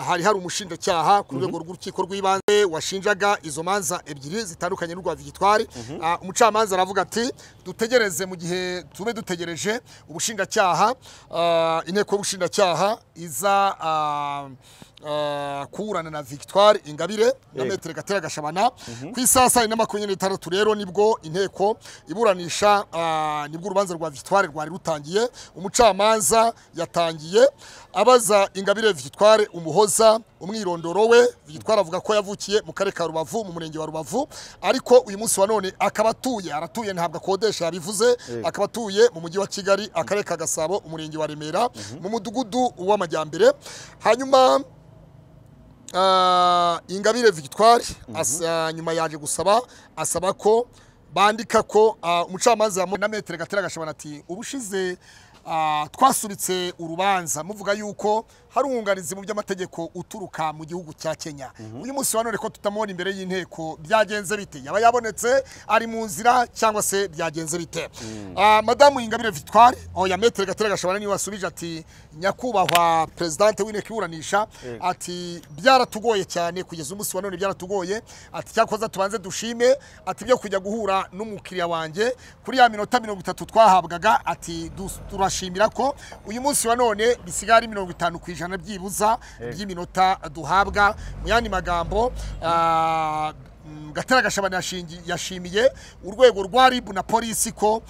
[SPEAKER 2] Hari umushinjacyaha ku rwego rw'urukiko rw'ibanze washinjaga izo manza ebyiri zitandukanye n'urwa Victoire. Umucamanza aravuga ati dutegereze mu gihe tube dutegereje ubushinjacyaha, inteko y'ubushinjacyaha iza kuburana na Victoire Ingabire na Maître Gatera Gashabana. Ku isaha 4:26 rero nibwo inteko iburanisha, nibwo urubanza rwa Victoire rwari rutangiye. Umucamanza yatangiye abaza Ingabire Victoire Umuhoza umwirondoro we. Victoire avuga ko yavukiye mu karere ka Rubavu mu murenge wa Rubavu, ariko uyu munsi wa none akaba aratuye ntabwo akodesha yabivuze, akaba atuye mu mujyi wa Kigali, akarere ka Gasabo, umurenge wa Remera, mu mudugudu w'Amajyambere. Hanyuma Ingabire Victoire nyuma yaje asaba ko bandika ko umucamanza na Maître Gatera Gashabana ati ubushize twasuritse urubanza muvuga yuko hari umwunganizi mu by'amategeko uturuka mu gihugu cya Kenya. Uyu munsi wa none ko tutamubona imbere y'inteko byagenze bite? Yaba yabonetse ari mu nzira cyangwa se byagenze bite? Madamu Ingabire Victoire ya Maître Gatera Gashabana ni wasubije ati nyakubahwa presidente w'inteko iburanisha ati byaratugoye cyane kugeza umunsi wa none byaratugoye ati cyakoza tubanze dushime ati byo kujya guhura n'umukiriya wanjye kuri ya minota 30 twahabwaga ati turashimira ko uyu munsi wa none bisigari 50% byibuza by'iminota duhabwa. Mu yandi magambo Gatera Gashabana yashimiye urwego rwa RIB na polisi ko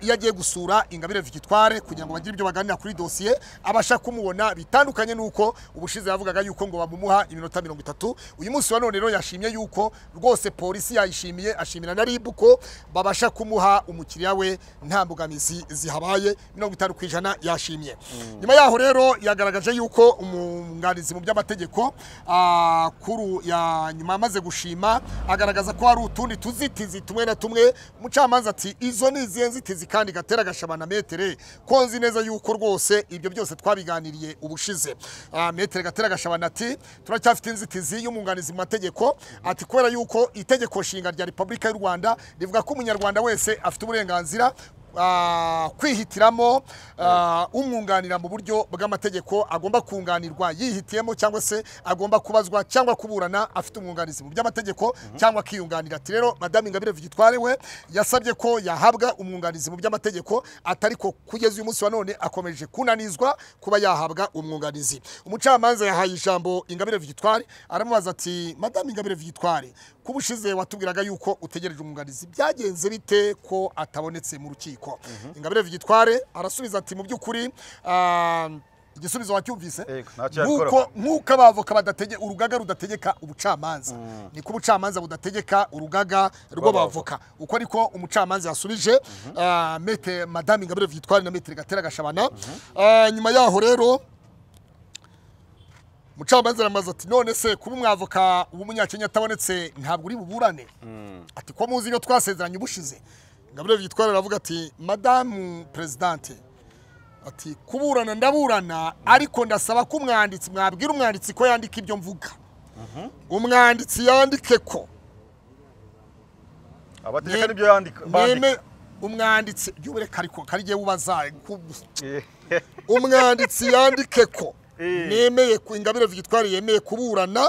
[SPEAKER 2] iyo agiye gusura Ingabire Victoire kugira ngo bagire ibyo baganira kuri dossier abasha kumubona bitandukanye nuko ubushize yavugaga yuko ngo bamumuha iminota 30. Uyu munsi wa none rero yashimye yuko rwose polisi yayishimiye ashimira na RIB ko babasha kumuha umukiriya we nta mbogamizi zihabaye 50% yashimye. Nyuma yaho rero yagaragaje yuko umwunganizi mu by'amategeko kuru ya nyuma amaze gushima agaragaza ko hari utundi tuzitizi tumwe na tumwe. Umucamanza ati izo ni izihe kandi Gatera Gashabana Maître ko nzi neza yuko rwose ibyo byose twabiganiriye ubushize. Maître Gatera Gashabana ati turacyafite inzitizi y'umwunganizi mu mategeko ati kubera yuko itegeko nshinga rya Repubulika y'u Rwanda rivuga ko umunyarwanda wese afite uburenganzira kwihitiramo umwunganira mu buryo bw'amategeko agomba kunganirwa yihitiyemo cyangwa se agomba kubazwa cyangwa kuburana afite umwunganizi mu by'amategeko cyangwa kiyunganira. Ati rero Madame Ingabire Victoire we yasabye ko yahabwa umwunganizi mu by'amategeko atari ko kugeza uyu munsi wa none akomeje kunanizwa kuba yahabwa umwunganizi. Umucamanza yahaye ijambo Ingabire Victoire aramubaza ati Madame Ingabire Victoire kubushize watubwiraga yuko utegereje umwunganizi byagenze bite ko atabonetse mu rukiko? Ingabire Victoire arasubiza ati mu by'ukuri igisubizo wacyumvise nkuko abavoka urugaga rudategeka ubucamanza ni ko ubucamanza budategeka urugaga rw'abavoka. Uko ariko umucamanza yasubije Madame Ingabire Victoire na Maître Gatera Gashabana. Nyuma yaho rero umucamanza aramaze ati none se kuba umwavoka w'umunyakenya atabonetse ntabwo uri buburane? Ati ko muzi iyo twasezeranye ubushize. Ingabire Victoire aravuga ati Madame Presidente ati kuburana ndaburana ariko ndasaba ko umwanditsi mwabwira umwanditsi ko yandika ibyo mvuga. Umwanditsi yandike ko
[SPEAKER 4] abategeka nibyo yandika
[SPEAKER 2] umwanditsi by'ubureka ariko karigiye ubaza umwanditsi yandike ko nemeye ku Ingabire Victoire yemeye kuburana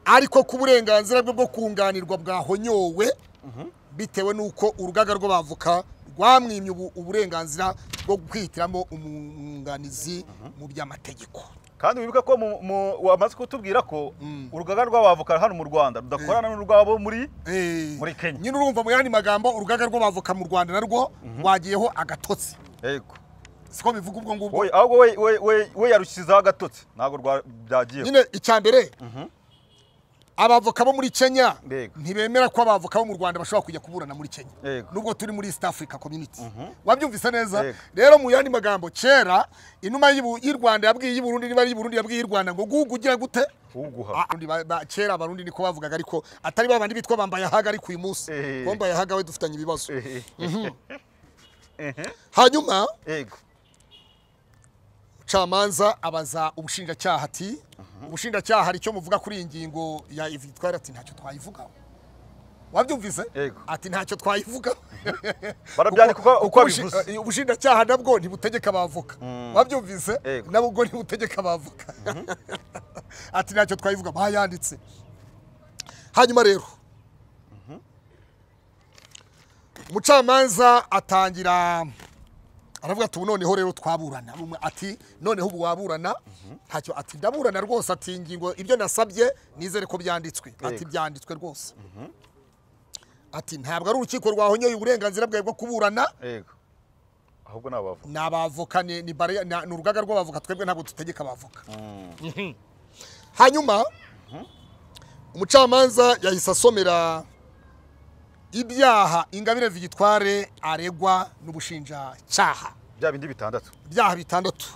[SPEAKER 2] ariko ku burenganzira bwo kunganirwa bwahonyowe bitewe nuko urugaga rw'abavoka rwamwimye uburenganzira bwo kwihitiramo umwunganizi mu by'amategeko.
[SPEAKER 4] Kandi wibuka ko wamaze kutubwira ko urugaga rw'abavoka hano mu Rwanda rudakorana n'urwabo muri Kenya.
[SPEAKER 2] Nyine urumva mu yandi magambo urugaga rw'abavoka mu Rwanda narwo rwagiyeho agatotsi.
[SPEAKER 4] Yego.
[SPEAKER 2] Siko bivuga ubwo ngubwo.
[SPEAKER 4] Ahubwo we yarushyizeho agatotsi ntabwo byagiye.
[SPEAKER 2] Nyine icyambere abavoka bo muri Kenya ntibemera ko abavoka bo mu Rwanda bashobora kujya kuburana muri Kenya nubwo turi muri East Africa Community. Wabyumvise neza? Rero mu yandi magambo kera inuma y'u Rwanda yabwiye y'Uburundi niba y'u Burundi yabwiye y'u Rwanda ngo gugugira gute kera abarundi niko bavugaga ariko atari babandi bitwa bambaye haga ariko uyu munsi bambaye haga we dufitanye ibibazo. Hanyuma Chamanza abaza ubushinjacyaha ati ubushinjacyaha hari cyo muvuga kuri ingingo ya Victoire ati ntacyo twayivugaho. Wabyumvise? Ati ntacyo twayivugaho.
[SPEAKER 4] Barabyandika uko bivuze.
[SPEAKER 2] Ubushinjacyaha nabwo ntibutegeka abavoka. Wabyumvise? Nabwo ntibutegeka abavoka. Ati ntacyo twayivuga bayanditse. Hanyuma rero umucamanza atangira aravuga ati noneho rero twaburana. Ati noneho ubu waburana ntacyo. Ati ndaburana rwose. Ati ingingo ibyo nasabye nizere ko byanditswe. Ati byanditswe rwose. Ati ntabwo ari urukiko rwahonyoye uburenganzira bwawe bwo kuburana.
[SPEAKER 4] Ahubwo n'abavoka.
[SPEAKER 2] N'abavoka ni urugaga rw'abavoka twebwe ntabwo tutegeka abavoka. Hanyuma umucamanza yahise asomera ibyaha Ingabire Victoire aregwa n'ubushinjacyaha.
[SPEAKER 4] Bya bindi bitandatu.
[SPEAKER 2] Byaha bitandatu.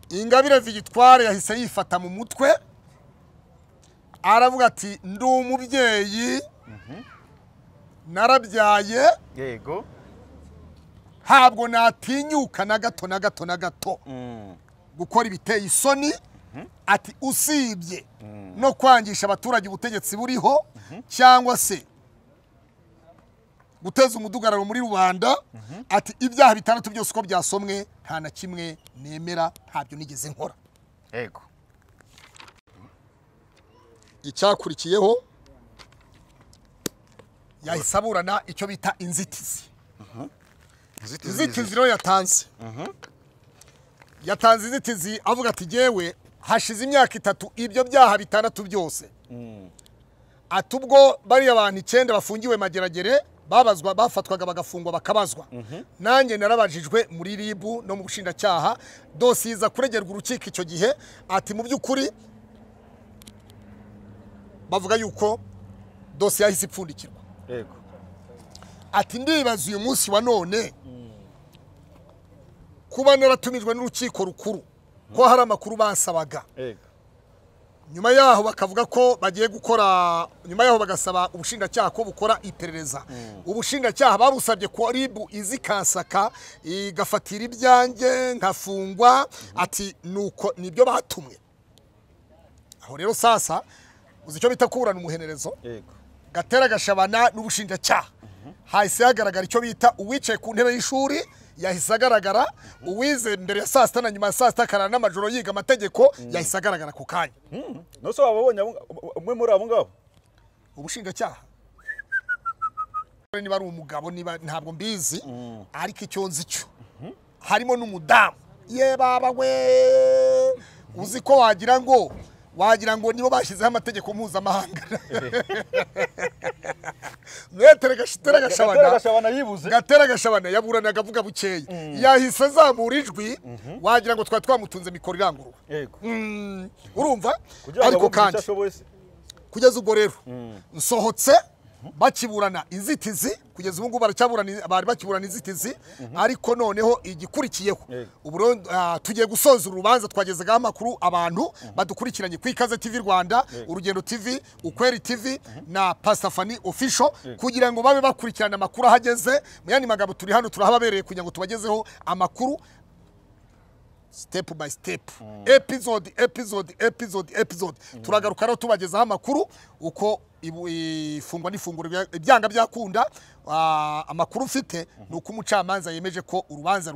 [SPEAKER 2] Ingabire Victoire yahise yifata mu mutwe aravuga ati ndi umubyeyi narabyaye
[SPEAKER 4] yego
[SPEAKER 2] ntabwo natinyuka na gato na gato na gato gukora ibiteye isoni ati usibye no kwangisha abaturage ubutegetsi buriho cyangwa se guteza umudugararo muri rubanda ati ibyaha bitandatu byose uko byasomwe nta na kimwe nemera ntabyo nigeze nkora
[SPEAKER 4] yego
[SPEAKER 2] icyakurikiyeho yahise aburana icyo bita inzitizi inzitizi rero yatanze inzitizi avuga ati jyewe hashize imyaka 3 ibyo byaha bitandatu byose ati ubwo bari abantu 9 bafungiwe Mageragere babazwa bafatwaga bagafungwa bakabazwa nanjye narabajijwe muri ribu no mu bushinjacyaha dosiye iza kuregerwa urukiko icyo gihe ati mu by'ukuri bavuga yuko dosiye yahise ipfundikirwa
[SPEAKER 4] yego
[SPEAKER 2] ati ndibaza uyu munsi wa none kuba naratumijwe n'urukiko rukuru ko hari amakuru basabaga
[SPEAKER 4] yego
[SPEAKER 2] nyuma yaho bakavuga ko bagiye gukora nyuma yaho bagasaba ubushinjacyaha ko bukora iperereza ubushinjacyaha babusabye ko ribu izi kansaka igafatira ibyanjye nkafungwa ati nuko nibyo batumwe aho rero sasa uzi icyo bita kuburana umuhenerezo
[SPEAKER 4] yego
[SPEAKER 2] Gatera Gashabana n'ubushinjacyaha hahise hagaragara icyo bita uwicaye ku ntebe y'ishuri yahise agaragara uwize mbere ya saa sita na nyuma ya saa sita akarara n'amajoro yiga amategeko yahise agaragara ku kanya
[SPEAKER 4] nose wababonye umwe muri abo ngabo
[SPEAKER 2] ubushinjacyaha niba ari umugabo niba ntabwo mbizi ariko icyo nzi cyo harimo n'umudamu ye baba we uzi ko wagira ngo nibo bashyizeho amategeko mpuzamahanga Gatera Gashabana yaburanaga avuga bukeye yahise azamura ijwi wagira ngo twari twamutunze mikoro irangurura urumva ariko kandi kugeza ubwo rero nsohotse bakiburana inzitizi kugeza ubu ngubu bari bakiburana inzitizi ariko noneho igikurikiyeho ubu tugiye gusoza urubanza twagezagaho amakuru abantu badukurikiranye ku Ikaze TV Rwanda Urugendo TV Ukweli TV na Pastafani Official kugira ngo babe bakurikirana amakuru ahageze mu yandi magambo turi hano turahababereye kugira ngo tubagezeho amakuru step by step episode turagaruka rero tubagezaho amakuru uko ifungwa n'ifunguro ibyanga byakunda amakuru ufite nuko umucamanza yemeje ko urubanza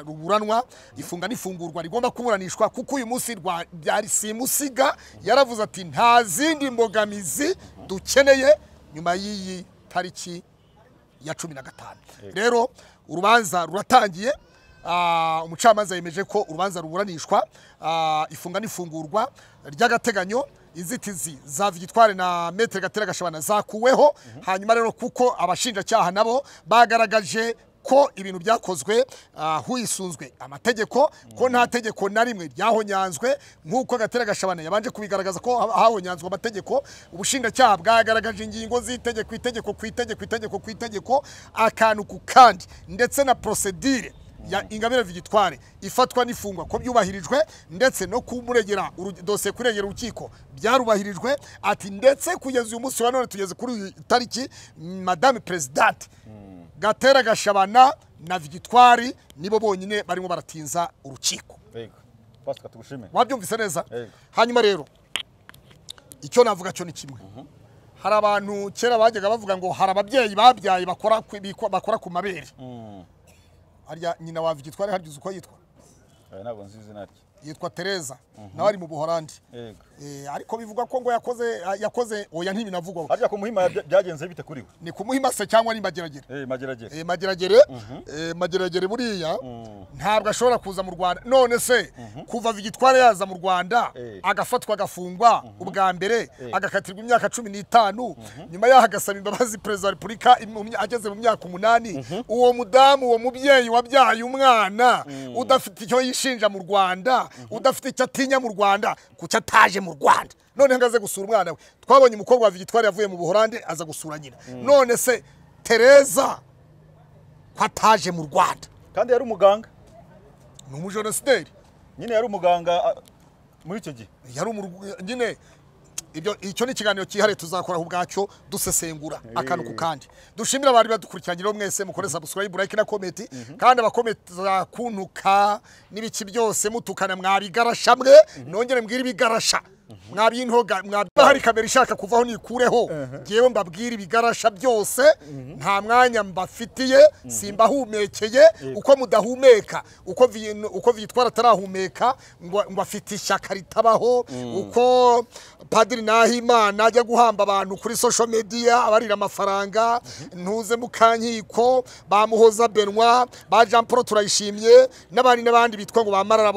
[SPEAKER 2] ruburanwa ifunga n'ifungurwa rigomba kuburanishwa kuko uyu munsi byari simusiga yaravuze ati nta zindi mbogamizi dukeneye nyuma y'iyi tariki ya 15 rero urubanza ruratangiye umucamanza yemeje ko urubanza ruburanishwa ifunga n'ifungurwa ry'agateganyo inzitizi za Victoire na Maître Gatera Gashabana zakuweho hanyuma rero kuko abashinjacyaha nabo bagaragaje ko ibintu byakozwe huisunzwe amategeko ko nta tegeko na rimwe ryahonyanzwe nkuko Gatera Gashabana yabanje kubigaragaza ko hahonyanzwe amategeko ubushinjacyaha bwagaragaje ingingo z'itegeko akantu ku kandi ndetse na procedure ya Ingabire Victoire ifatwa n'ifungwa ko byubahirijwe ndetse no kumuregera dosiye kuregera urukiko byarubahirijwe ati ndetse kugeza uyu munsi wa none tugeze kuri tariki Madame Presidente Gatera Gashabana na Victoire nibo bonyine barimo baratinza urukiko
[SPEAKER 4] yego Pascal tugushime
[SPEAKER 2] wabyumvise neza hanyuma rero icyo navuga cyo ni kimwe hari abantu kera bajyaga bavuga ngo hari ababyeyi babyaye bakora ku mabere harya nyina wa Victoire harya uko yitwa
[SPEAKER 4] ntabwo nzi izina rye
[SPEAKER 2] yitwa Teresa nawe ari mu Buholandi ariko bivuga ko ngo yakoze oya ntibinavugwa
[SPEAKER 4] harya ku Muhima byagenze bite kuri we
[SPEAKER 2] ni ku Muhima se cyangwa ni Mageragere Mageragere buriya ntabwo ashobora kuza mu Rwanda none se kuva Victoire yaza mu Rwanda agafatwa agafungwa ubwa mbere agakatirwa imyaka 15 nyuma yaho agasaba imbabazi President wa Republika ageze mu myaka 8 uwo mudamu uwo mubyeyi wabyaye umwana udafite icyo yishinja mu Rwanda udafite icyo atinya mu Rwanda kucyo ataje mu Rwanda none ngaze gusura umwana we twabonye umukobwa wa Victoire yavuye mu Buholandi aza gusura nyina none se Teresa kwataje mu Rwanda
[SPEAKER 4] kandi yari umuganga
[SPEAKER 2] ni umujenosideri
[SPEAKER 4] nyine yari umuganga muri icyo gihe
[SPEAKER 2] yari nyine icyo ni ikiganiro cyihariye tuzakoraho ubwacyo dusesengura akantu ku kandi. Dushimira abari badukurikiranye rero mwese mukore subscribe, like na comment, kandi abakomeza kuntuka n'ibiki byose mutukana mwabigarasha mwe, nongere mbwira ibigarasha mwabintoga mwabahari kamera ishaka kuvaho nikureho ngewe mbabwira ibigarasha byose nta mwanya mbafitiye simbahumekeye uko mudahumeka uko vyitwara tarahumeka ngo afite ishaka ritabaho uko Padiri Nahimana ajya guhamba abantu kuri social media abarira amafaranga ntuze mukankiko bamuhoza Benoit ba Jean Paul turayishimye n'abandi bitwa ngo bamarara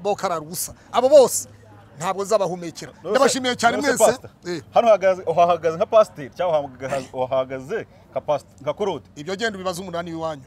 [SPEAKER 2] bokararusa abo bose ntabwo zabahumekera ndabashimiye cyane mwese.
[SPEAKER 4] Hano uhahagaze nka pastor cyangwa uhahagaze nka pastor nka korode
[SPEAKER 2] ibyo genda bibaza umunani wiwanyu